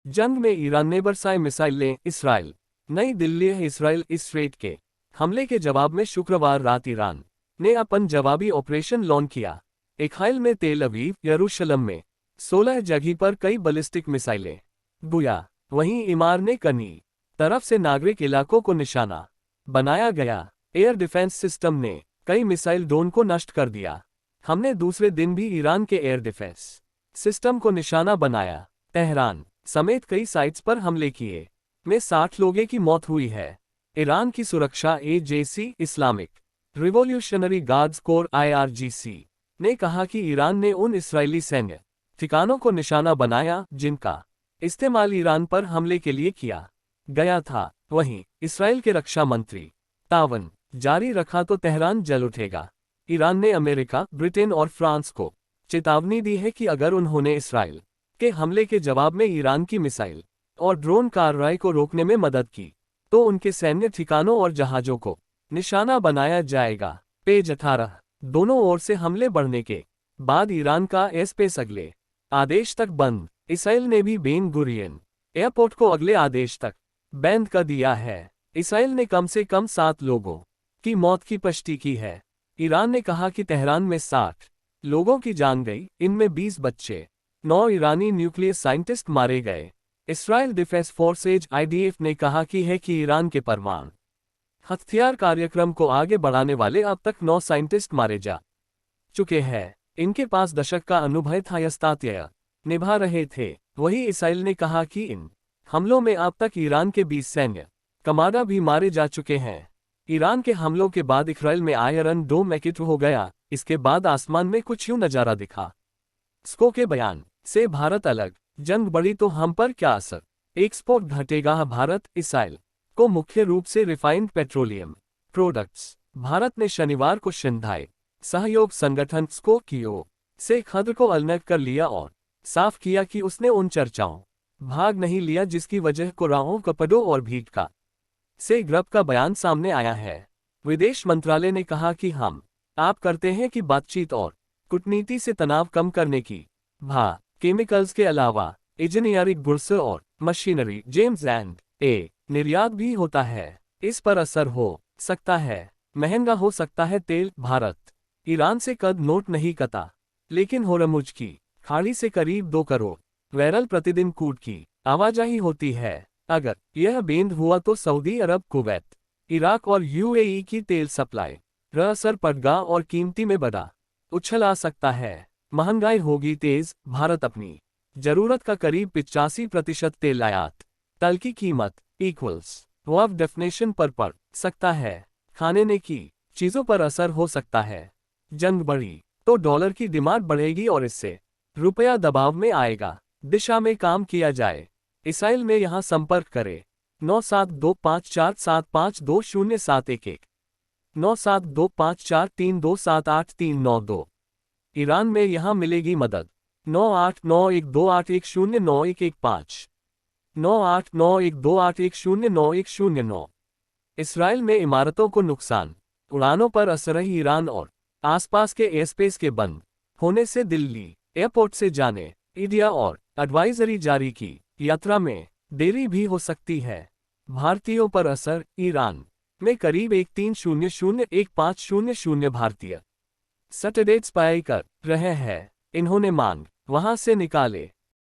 जंग में ईरान ने बरसाए मिसाइलें, इसराइल। नई दिल्ली। इसराइल स्ट्रेट के हमले के जवाब में शुक्रवार रात ईरान ने अपन जवाबी ऑपरेशन लॉन्च किया। इस्राइल में तेल अवीव, यरूशलेम में 16 जगह पर कई बैलिस्टिक मिसाइलें गुया। वहीं इमार ने कनी तरफ से नागरिक इलाकों को निशाना बनाया गया। एयर डिफेंस सिस्टम ने कई मिसाइल ड्रोन को नष्ट कर दिया। हमने दूसरे दिन भी ईरान के एयर डिफेंस सिस्टम को निशाना बनाया। तेहरान समेत कई साइट्स पर हमले किए में 60 लोगों की मौत हुई है। ईरान की सुरक्षा agency Islamic revolutionary guards core IRGC ने कहा कि ईरान ने उन इस्राएली सैन्य ठिकानों को निशाना बनाया जिनका इस्तेमाल ईरान पर हमले के लिए किया गया था। वहीं इसराइल के रक्षा मंत्री तावन जारी रखा तो तेहरान जल उठेगा। ईरान ने अमेरिका, ब्रिटेन और फ्रांस को चेतावनी दी है कि अगर उन्होंने इसराइल के हमले के जवाब में ईरान की मिसाइल और ड्रोन कार्रवाई को रोकने में मदद की तो उनके सैन्य ठिकानों और जहाजों को निशाना बनाया जाएगा। पेज 18। दोनों ओर से हमले बढ़ने के बाद ईरान का एयरस्पेस अगले आदेश तक बंद। इसराइल ने भी बेन गुरियन एयरपोर्ट को अगले आदेश तक बंद कर दिया है। इसराइल ने कम से कम 7 लोगों की मौत की पुष्टि की है। ईरान ने कहा कि तेहरान में 60 लोगों की जान गई, इनमें 20 बच्चे। 9 ईरानी न्यूक्लियर साइंटिस्ट मारे गए। इसराइल डिफेंस फोर्सेज IDF ने कहा कि ईरान के परमाणु हथियार कार्यक्रम को आगे बढ़ाने वाले अब तक 9 साइंटिस्ट मारे जा चुके हैं। इनके पास दशक का अनुभव था, यस्तात्य निभा रहे थे। वहीं इसराइल ने कहा कि इन हमलों में अब तक ईरान के 20 सैन्य कमांडर भी मारे जा चुके हैं। ईरान के हमलों के बाद इसराइल में आयरन डोम एक्टिव हो गया। इसके बाद आसमान में कुछ यूं नजारा दिखा। स्को के बयान से भारत अलग, जंग बढ़ी तो हम पर क्या असर, एक्सपोर्ट घटेगा। भारत इसराइल को मुख्य रूप से रिफाइंड पेट्रोलियम प्रोडक्ट्स। भारत ने शनिवार को शंघाई सहयोग संगठन स्को की ओर से खतरे को अलग कर लिया और साफ किया कि उसने उन चर्चाओं भाग नहीं लिया जिसकी वजह कोराओं, कपड़ों और भीड़ का से ग्रुप का बयान सामने आया है। विदेश मंत्रालय ने कहा कि हम आप करते हैं कि बातचीत और कूटनीति से तनाव कम करने की केमिकल्स के अलावा इंजीनियरिंग गुड्स और मशीनरी जेम्स एंड निर्यात भी होता है। इस पर असर हो सकता है, महंगा हो सकता है तेल। भारत ईरान से कद नोट नहीं करता, लेकिन होरमुज की खाड़ी से करीब 2 करोड़ बैरल प्रतिदिन क्रूड की आवाजाही होती है। अगर यह बंद हुआ तो सऊदी अरब, कुवैत, इराक और UAE की तेल सप्लाई असर पड़ेगा और कीमती में बड़ा उछल आ सकता है। महंगाई होगी तेज। भारत अपनी जरूरत का करीब 85% तेल आयात तल की कीमत इक्वल्स वर्फ डेफिनेशन पर पड़ सकता है। खाने की चीजों पर असर हो सकता है। जंग बढ़ी तो डॉलर की डिमांड बढ़ेगी और इससे रुपया दबाव में आएगा। दिशा में काम किया जाए। इसराइल में यहां संपर्क करें 972547520711 972543278392। ईरान में यहां मिलेगी मदद 989128109115 989128109109। इसराइल में इमारतों को नुकसान, उड़ानों पर असर। ईरान और आसपास के एयरस्पेस के बंद होने से दिल्ली एयरपोर्ट से जाने इंडिया और एडवाइजरी जारी की। यात्रा में देरी भी हो सकती है। भारतीयों पर असर। ईरान में करीब 1300-1500 भारतीय सैटेलाइट स्पाई कर रहे हैं। इन्होंने मांग वहां से निकाले।